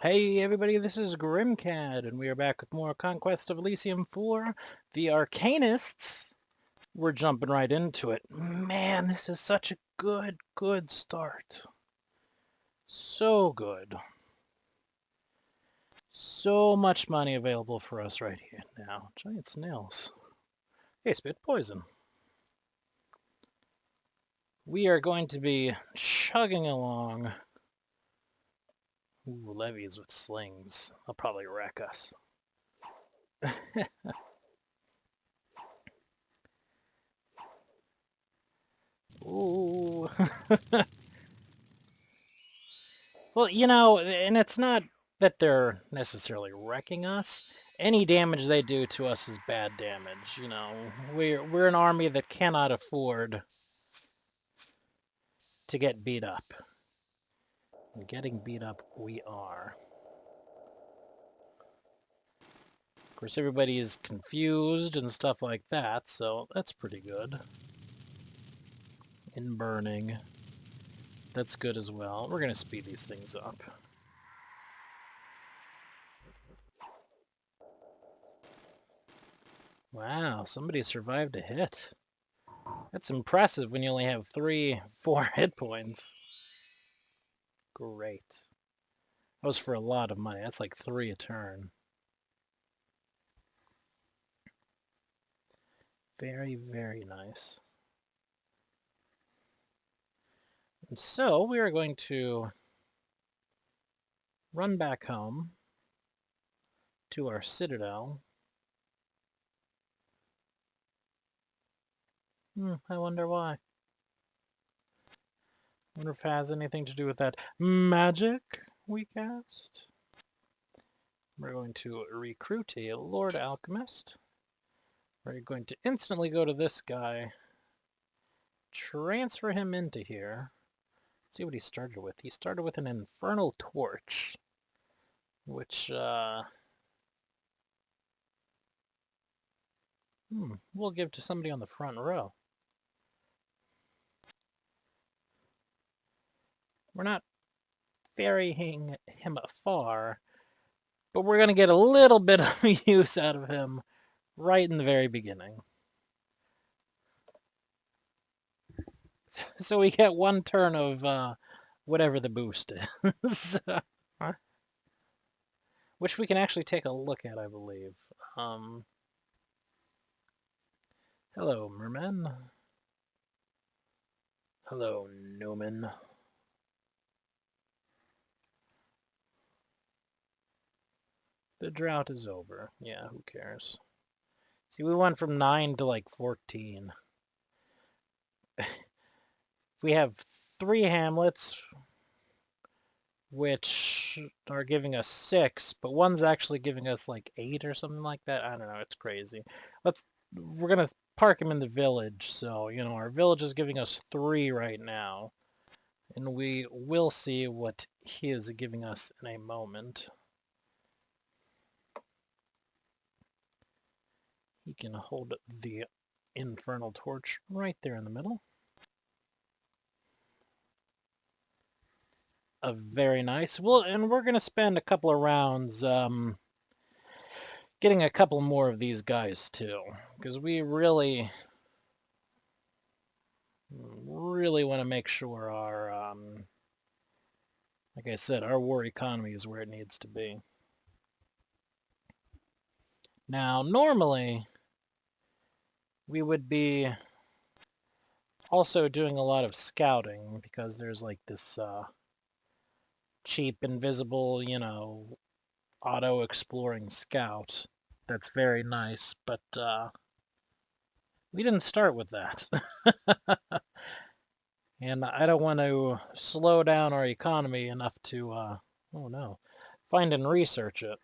Hey everybody, this is Grimcad, and we are back with more Conquest of Elysium for the Arcanists. We're jumping right into it. Man, this is such a good start. So good. So much money available for us right here now. Giant snails. Hey, spit poison. We are going to be chugging along. Ooh, levies with slings. They'll probably wreck us. Ooh. Well, and it's not that they're necessarily wrecking us. Any damage they do to us is bad damage. We're an army that cannot afford to get beat up. And getting beat up, we are. Of course, everybody is confused and stuff like that, so that's pretty good. In burning, that's good as well. We're going to speed these things up. Wow, somebody survived a hit. That's impressive when you only have 4 hit points. Great. That was for a lot of money. That's like 3 a turn. Very nice. And so we are going to run back home to our citadel. I wonder why. I wonder if it has anything to do with that magic we cast. We're going to recruit a Lord Alchemist. We're going to instantly go to this guy, transfer him into here. See what he started with. He started with an Infernal Torch, which, we'll give to somebody on the front row. We're not ferrying him far, but we're going to get a little bit of use out of him right in the very beginning. So we get 1 turn of whatever the boost is, which we can actually take a look at, I believe. Hello, mermen. Hello, Newman. The drought is over. Yeah, who cares? See, we went from 9 to like 14. We have 3 hamlets, which are giving us 6, but one's actually giving us like 8 or something like that. I don't know, it's crazy. We're gonna park him in the village, so, our village is giving us 3 right now, and we will see what he is giving us in a moment. He can hold the Infernal Torch right there in the middle. Very nice. Well, and we're going to spend a couple of rounds getting a couple more of these guys too, because we really want to make sure our, like I said, our war economy is where it needs to be. Now, normally, we would be also doing a lot of scouting, because there's like this cheap, invisible, auto-exploring scout that's very nice, but we didn't start with that. And I don't want to slow down our economy enough to, oh no, find and research it.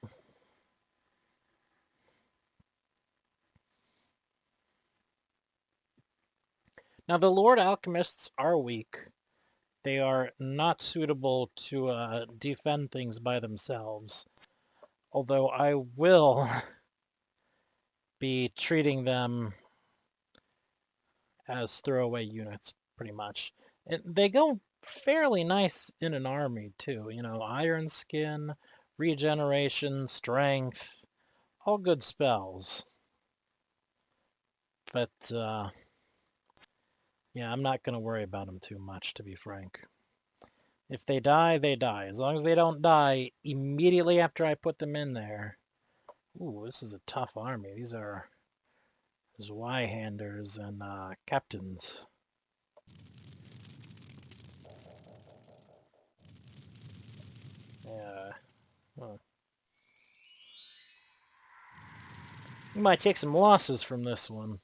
Now, the Lord Alchemists are weak. They are not suitable to defend things by themselves. Although I will be treating them as throwaway units, pretty much. And they go fairly nice in an army, too. Iron Skin, regeneration, strength, all good spells. But, yeah, I'm not going to worry about them too much, to be frank. If they die, they die. As long as they don't die immediately after I put them in there. Ooh, this is a tough army. These are Zweihanders and captains. Yeah. Well, we might take some losses from this one.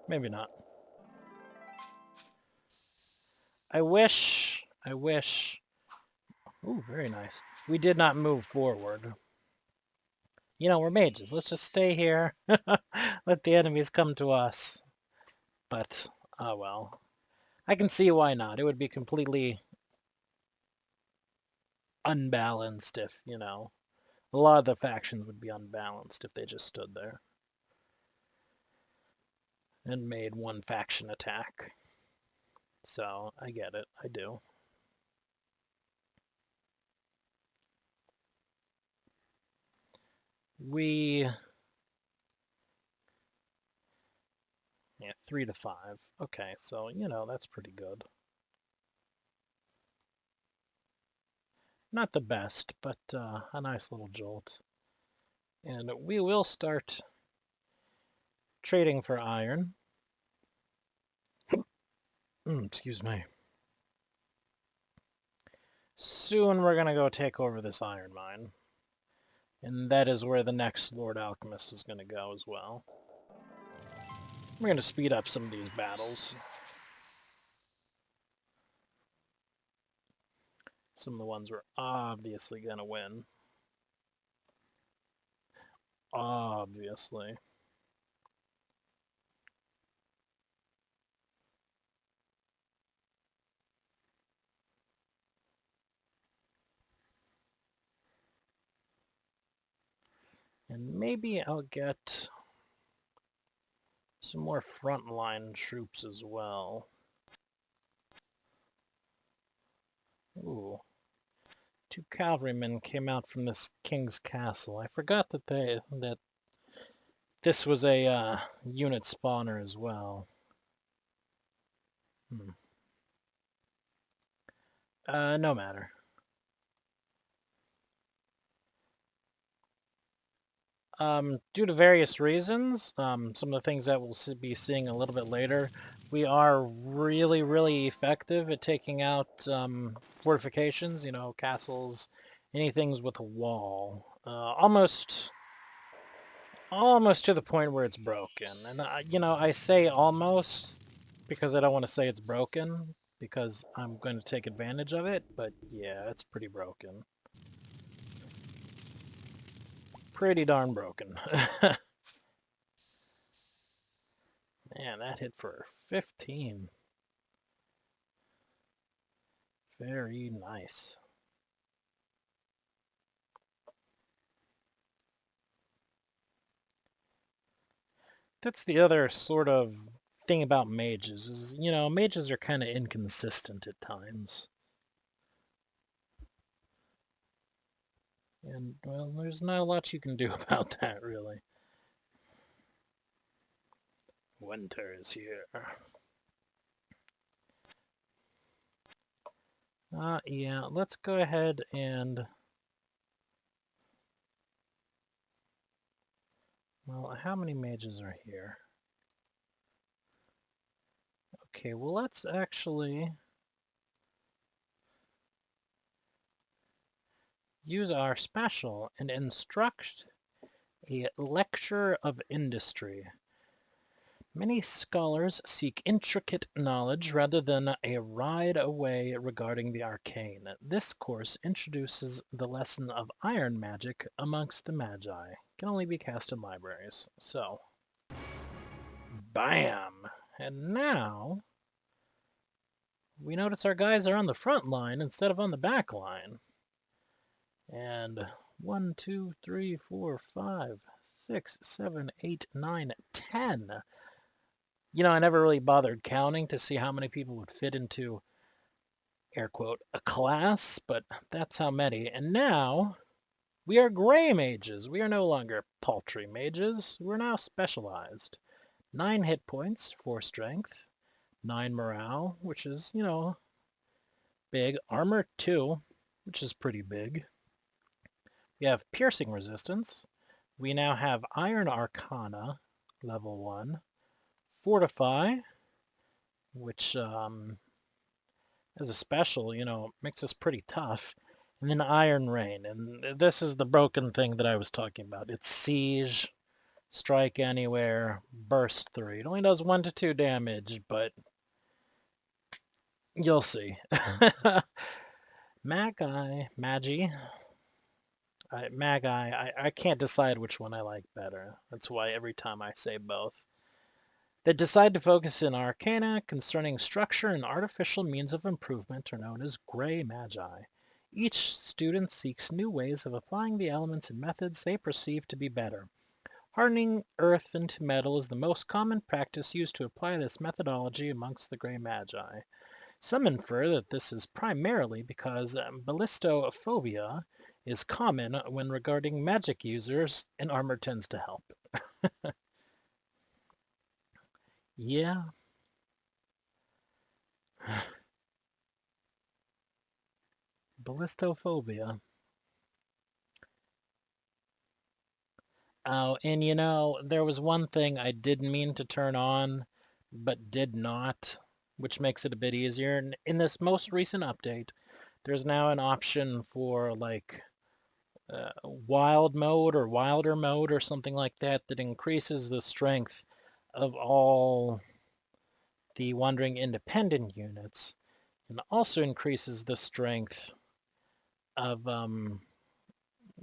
Maybe not. I wish. Ooh, very nice. We did not move forward. You know, we're mages. Let's just stay here. Let the enemies come to us. But, oh well. I can see why not. It would be completely unbalanced if, you know, a lot of the factions would be unbalanced if they just stood there and made one faction attack. So, I get it. I do. Yeah, 3 to 5. Okay, so, you know, that's pretty good. Not the best, but a nice little jolt. And we will start trading for iron. Excuse me. Soon we're going to go take over this iron mine. And that is where the next Lord Alchemist is going to go as well. We're going to speed up some of these battles. Some of the ones we're obviously going to win. Obviously. And maybe I'll get some more frontline troops as well. Ooh. 2 cavalrymen came out from this king's castle. I forgot that this was a unit spawner as well. No matter. Due to various reasons, some of the things that we'll be seeing a little bit later, we are really, really effective at taking out fortifications, you know, castles, anything with a wall. Almost to the point where it's broken. And, you know, I say almost because I don't want to say it's broken, because I'm going to take advantage of it, but yeah, it's pretty broken. Pretty darn broken. Man, that hit for 15. Very nice. That's the other sort of thing about mages, is, you know, mages are kind of inconsistent at times. And, well, there's not a lot you can do about that, really. Winter is here. Yeah, let's go ahead and... Well, how many mages are here? Okay, well, let's actually use our special and instruct a lecture of industry. Many scholars seek intricate knowledge rather than a ride away regarding the arcane. This course introduces the lesson of iron magic amongst the magi. Can only be cast in libraries. So, bam! And now, we notice our guys are on the front line instead of on the back line. And 1, 2, 3, 4, 5, 6, 7, 8, 9, 10. You know, I never really bothered counting to see how many people would fit into, air quote, a class, but that's how many. And now we are gray mages. We are no longer paltry mages. We're now specialized. 9 hit points, 4 strength, 9 morale, which is, you know, big. Armor 2, which is pretty big. We have piercing resistance. We now have Iron Arcana, level 1. Fortify, which as a special, you know, makes us pretty tough. And then Iron Rain, and this is the broken thing that I was talking about. It's Siege, Strike Anywhere, Burst 3. It only does 1 to 2 damage, but you'll see. Magi. I can't decide which one I like better. That's why every time I say both. They decide to focus in arcana concerning structure and artificial means of improvement are known as gray magi. Each student seeks new ways of applying the elements and methods they perceive to be better. Hardening earth into metal is the most common practice used to apply this methodology amongst the gray magi. Some infer that this is primarily because ballistophobia is common when regarding magic users, and armor tends to help. Yeah. Ballistophobia. Oh, and you know, there was one thing I did mean to turn on, but did not, which makes it a bit easier. In this most recent update, there's now an option for like wild mode or wilder mode or something like that that increases the strength of all the wandering independent units and also increases the strength of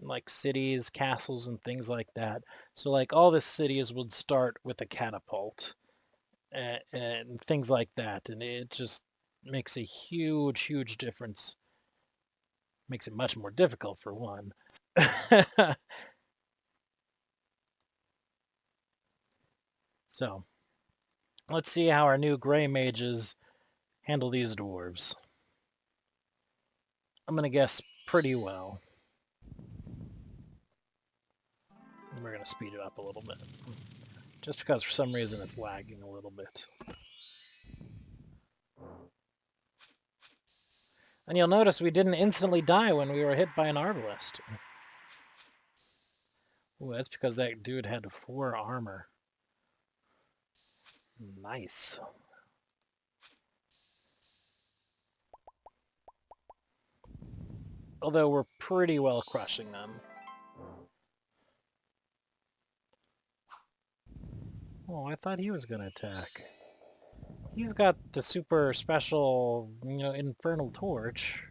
like cities, castles, and things like that. So like all the cities would start with a catapult and things like that, and it just makes a huge difference. Makes it much more difficult for one. So let's see how our new gray mages handle these dwarves. I'm gonna guess pretty well. We're gonna speed it up a little bit. Just because for some reason it's lagging a little bit. And you'll notice we didn't instantly die when we were hit by an arbalist. Ooh, that's because that dude had 4 armor. Nice. Although we're pretty well crushing them. Oh, I thought he was gonna attack. He's got the super special, you know, infernal torch.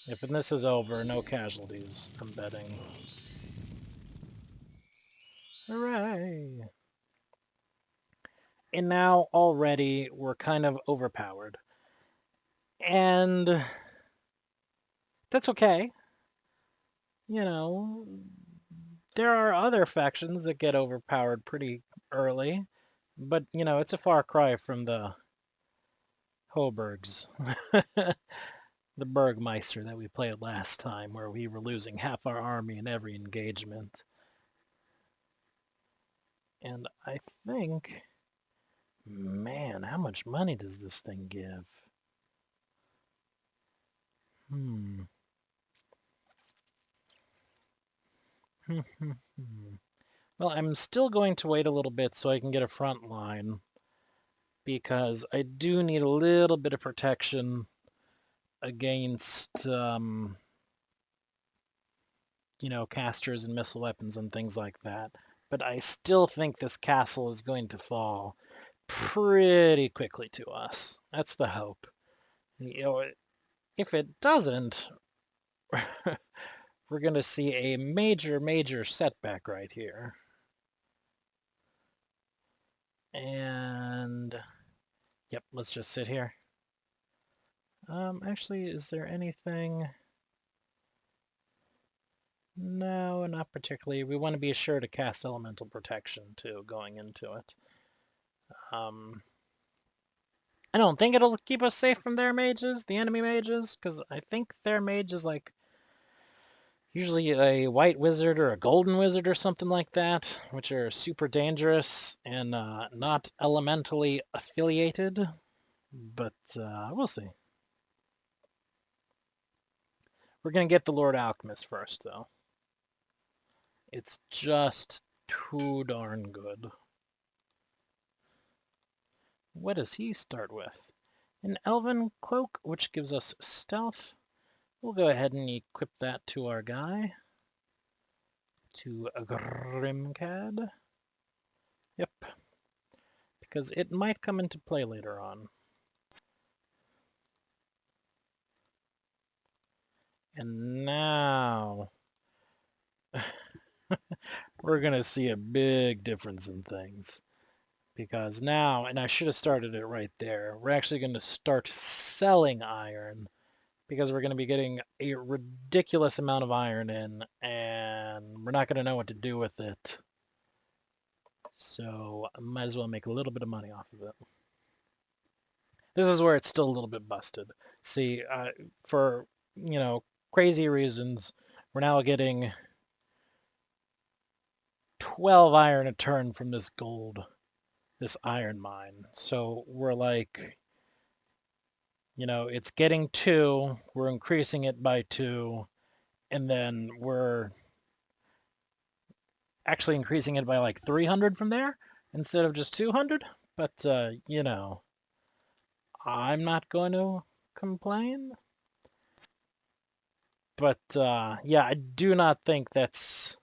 If this is over, no casualties, I'm betting. Hooray! And now already we're kind of overpowered. And that's okay. You know, there are other factions that get overpowered pretty early. But, you know, it's a far cry from the Hoburgs. The Burgmeister that we played last time, where we were losing half our army in every engagement. And I think, man, how much money does this thing give? Well, I'm still going to wait a little bit so I can get a front line, because I do need a little bit of protection against, you know, casters and missile weapons and things like that. But I still think this castle is going to fall pretty quickly to us. That's the hope. You know, if it doesn't, we're going to see a major setback right here. And, yep, let's just sit here. Actually, is there anything? No, not particularly. We want to be sure to cast Elemental Protection, too, going into it. I don't think it'll keep us safe from their mages, the enemy mages, because I think their mage is like usually a white wizard or a golden wizard or something like that, which are super dangerous and not elementally affiliated. But we'll see. We're going to get the Lord Alchemist first, though. It's just too darn good. What does he start with? An Elven Cloak, which gives us stealth. We'll go ahead and equip that to our guy. To a Grimcad. Yep. Because it might come into play later on. And now we're going to see a big difference in things. Because now, and I should have started it right there, we're actually going to start selling iron because we're going to be getting a ridiculous amount of iron in and we're not going to know what to do with it. So I might as well make a little bit of money off of it. This is where it's still a little bit busted. See, for, crazy reasons, we're now getting 12 iron a turn from this gold, this iron mine. So we're like, it's getting 2, we're increasing it by 2, and then we're actually increasing it by like 300 from there instead of just 200. But, I'm not going to complain. But, yeah, I do not think that's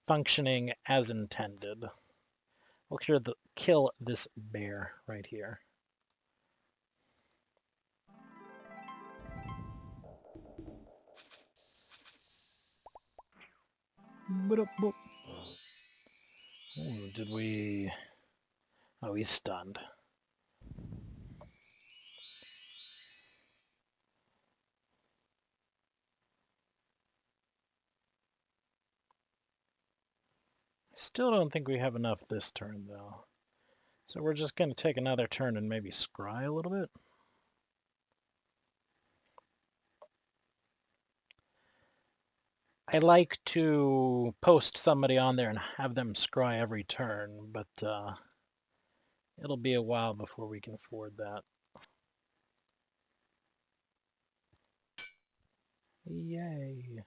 functioning as intended. We'll kill this bear right here. Ooh, did we... Oh, he's stunned. Still don't think we have enough this turn, though. So we're just going to take another turn and maybe scry a little bit. I like to post somebody on there and have them scry every turn, but it'll be a while before we can afford that. Yay.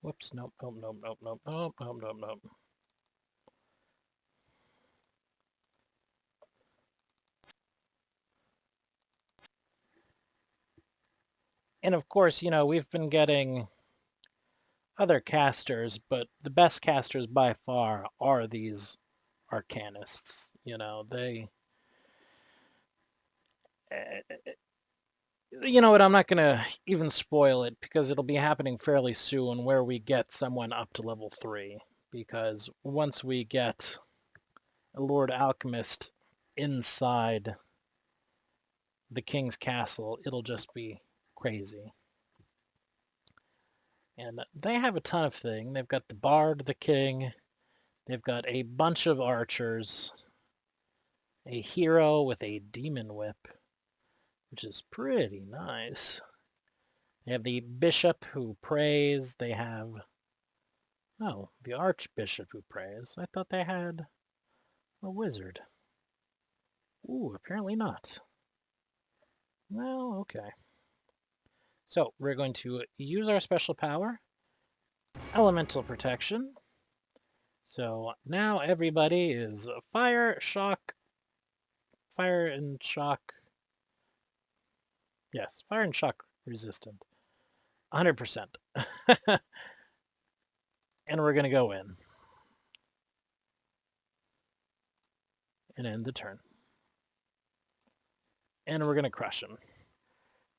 Whoops, nope, nope, nope, nope, nope, nope, nope, nope, nope. And of course, we've been getting other casters, but the best casters by far are these Arcanists. They... You know what, I'm not going to even spoil it because it'll be happening fairly soon where we get someone up to level 3. Because once we get a Lord Alchemist inside the King's Castle, it'll just be crazy. And they have a ton of things. They've got the Bard, the King. They've got a bunch of archers. A hero with a demon whip, which is pretty nice. They have the bishop who prays. They have, the archbishop who prays. I thought they had a wizard. Ooh, apparently not. Well, okay. So we're going to use our special power, Elemental Protection. So now everybody is fire and shock. Yes, fire and shock resistant. 100%. And we're going to go in and end the turn. And we're going to crush him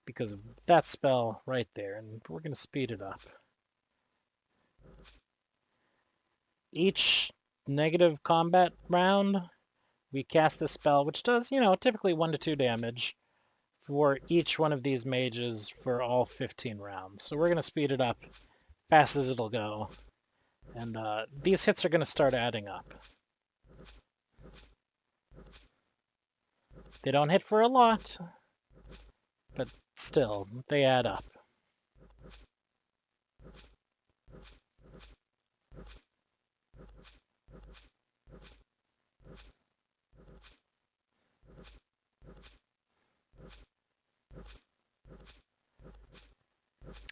because of that spell right there. And we're going to speed it up. Each negative combat round, we cast a spell, which does, typically 1 to 2 damage for each one of these mages for all 15 rounds. So we're going to speed it up fast as it'll go. And these hits are going to start adding up. They don't hit for a lot, but still, they add up.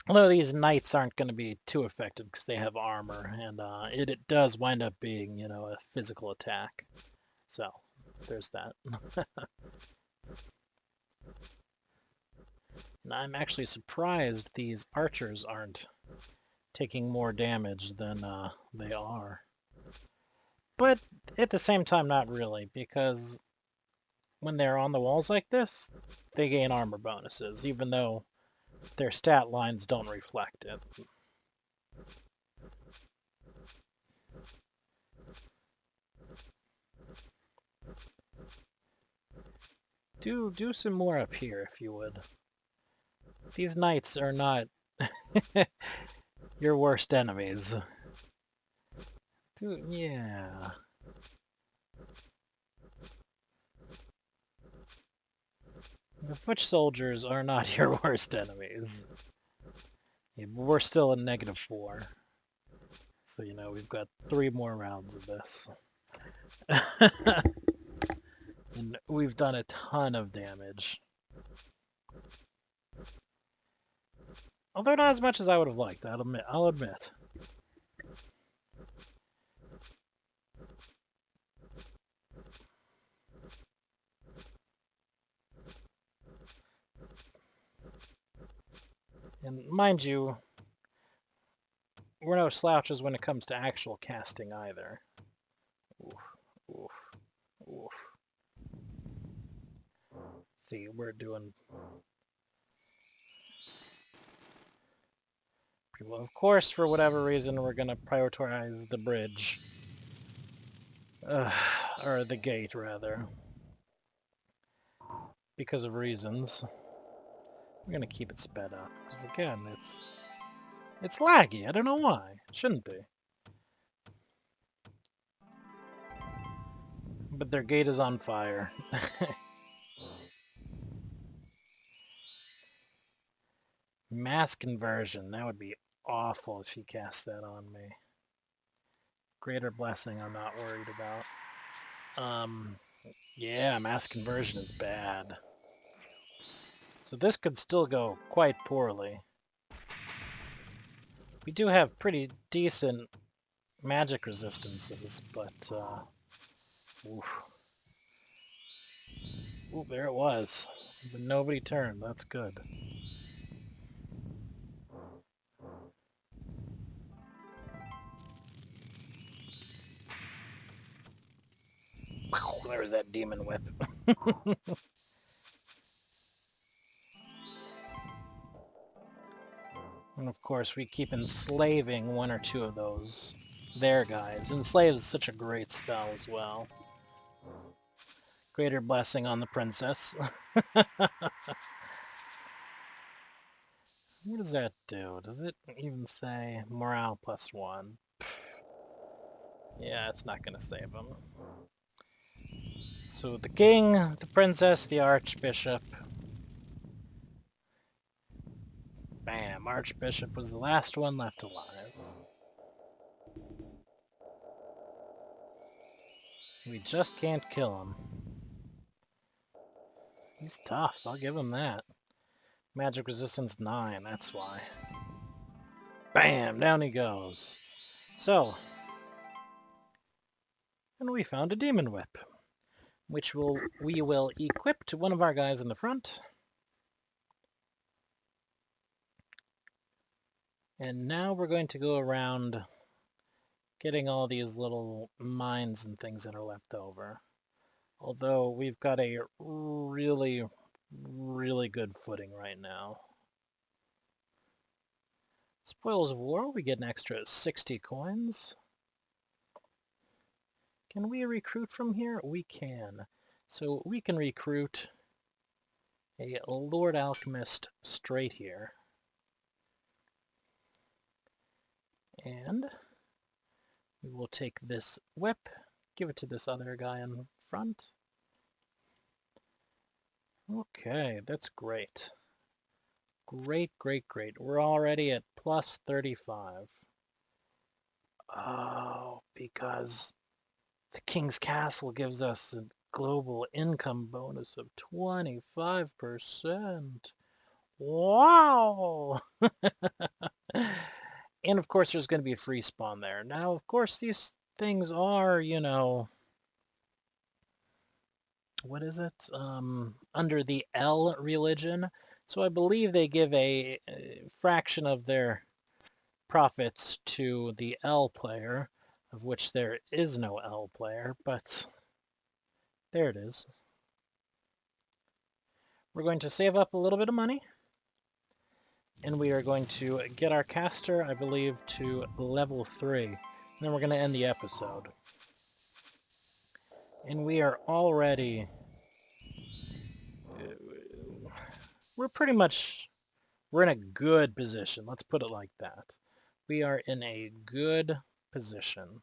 Although these knights aren't going to be too effective because they have armor, and it does wind up being, you know, a physical attack. So, there's that. And I'm actually surprised these archers aren't taking more damage than they are. But at the same time, not really, because when they're on the walls like this, they gain armor bonuses, even though their stat lines don't reflect it. Do some more up here, if you would. These knights are not your worst enemies. Yeah. The foot soldiers are not your worst enemies. Yeah, we're still in -4. So, you know, we've got 3 more rounds of this. And we've done a ton of damage. Although not as much as I would have liked, I'll admit. And mind you, we're no slouches when it comes to actual casting either. Oof, oof, oof. See, we're doing... Well, of course, for whatever reason, we're going to prioritize the bridge. Or the gate, rather. Because of reasons. We're going to keep it sped up. Because again, it's laggy. I don't know why. It shouldn't be. But their gate is on fire. Mass conversion. That would be awful if he cast that on me. Greater blessing I'm not worried about. Yeah, mass conversion is bad. So this could still go quite poorly. We do have pretty decent magic resistances, but oof. Ooh, there it was. But nobody turned. That's good. There was that demon whip. And of course, we keep enslaving 1 or 2 of those there guys. Enslave is such a great spell as well. Greater blessing on the princess. What does that do? Does it even say morale +1? Yeah, it's not going to save him. So the king, the princess, the archbishop. Bam, archbishop was the last one left alive. We just can't kill him. He's tough, I'll give him that. Magic resistance 9, that's why. Bam, down he goes. So, and we found a demon whip, which we will equip to one of our guys in the front. And now we're going to go around getting all these little mines and things that are left over. Although we've got a really, really good footing right now. Spoils of War, we get an extra 60 coins. Can we recruit from here? We can. So we can recruit a Lord Alchemist straight here. And we will take this whip, give it to this other guy in front. Okay, that's great. Great, great, great. We're already at plus 35. Oh, because the King's Castle gives us a global income bonus of 25%. Wow! And of course there's going to be a free spawn there. Now, of course, these things are, you know, what is it? Under the L religion. So I believe they give a fraction of their profits to the L player, of which there is no L player, but there it is. We're going to save up a little bit of money, and we are going to get our caster, I believe, to level 3. And then we're going to end the episode. And we are already... we're pretty much... we're in a good position. Let's put it like that. We are in a good position.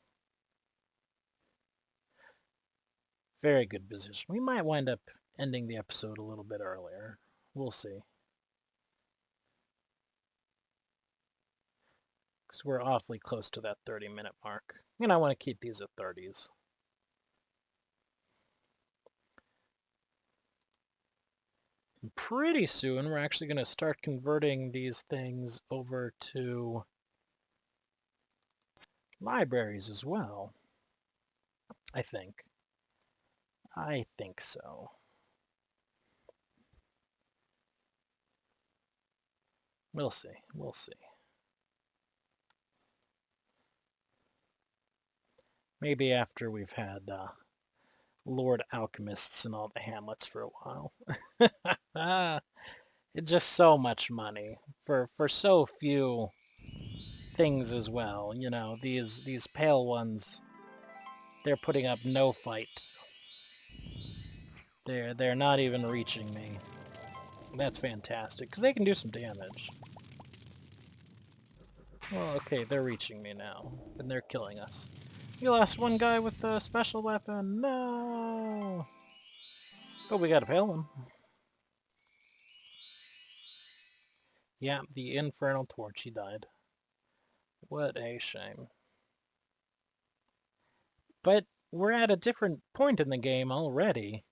Very good position. We might wind up ending the episode a little bit earlier. We'll see. Because we're awfully close to that 30-minute mark. And I want to keep these at 30s. And pretty soon, we're actually going to start converting these things over to libraries as well. I think. I think so. We'll see. We'll see. Maybe after we've had Lord Alchemists in all the hamlets for a while. It's just so much money for so few things as well. You know, these pale ones, they're putting up no fight. They're not even reaching me. That's fantastic, because they can do some damage. Well, okay, they're reaching me now, and they're killing us. You lost one guy with a special weapon. No! But we got a pale one. Yeah, the Infernal Torch, he died. What a shame. But we're at a different point in the game already,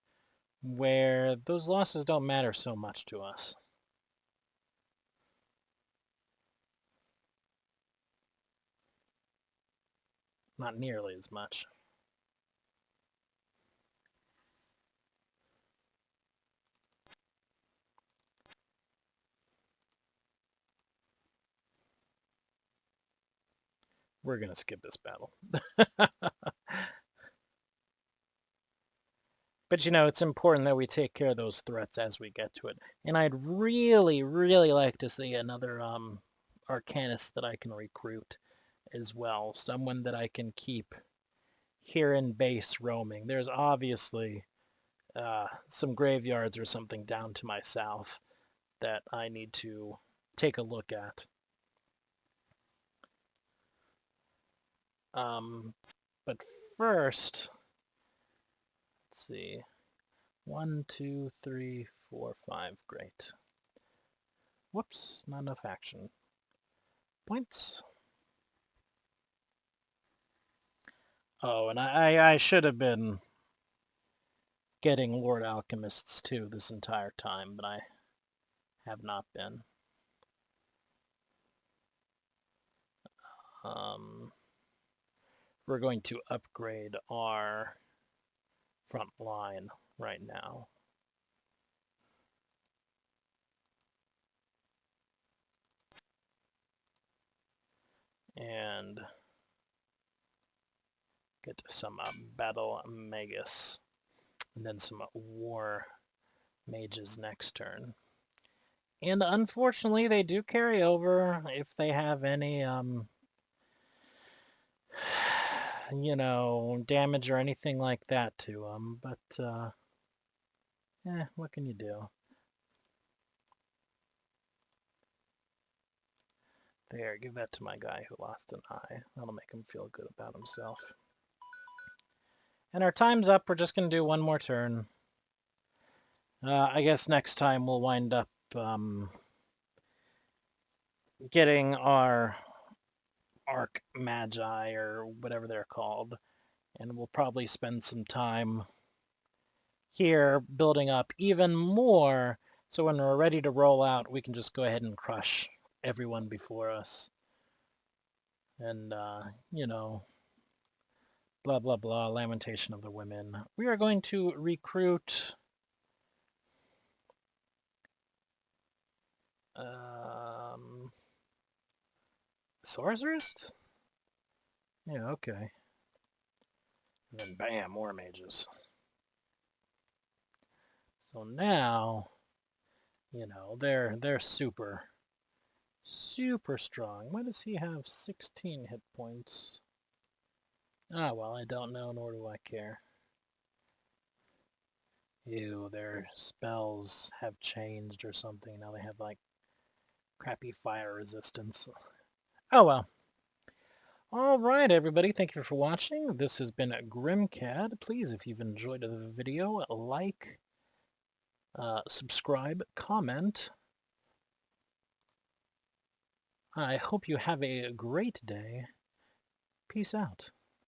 where those losses don't matter so much to us. Not nearly as much. We're going to skip this battle. But you know, it's important that we take care of those threats as we get to it. And I'd really, really like to see another Arcanist that I can recruit as well. Someone that I can keep here in base roaming. There's obviously some graveyards or something down to my south that I need to take a look at. But first, let's see. 1, 2, 3, 4, 5. Great. Whoops, not enough action. Points. Oh, and I should have been getting Lord Alchemists too this entire time, but I have not been. We're going to upgrade our front line right now. And get some battle magus, and then some war mages next turn. And unfortunately, they do carry over if they have any, you know, damage or anything like that to them. But, what can you do? There, give that to my guy who lost an eye. That'll make him feel good about himself. And our time's up. We're just going to do one more turn. I guess next time we'll wind up getting our Arc Magi, or whatever they're called. And we'll probably spend some time here building up even more, so when we're ready to roll out, we can just go ahead and crush everyone before us. And, you know, blah, blah, blah, lamentation of the women. We are going to recruit... Sorceress? Yeah, okay. And then bam, more mages. So now, you know, they're super strong. Why does he have 16 hit points? Ah, well, I don't know, nor do I care. Ew, their spells have changed or something. Now they have, like, crappy fire resistance. Oh, well. Alright, everybody, thank you for watching. This has been Grimcad. Please, if you've enjoyed the video, like, subscribe, comment. I hope you have a great day. Peace out.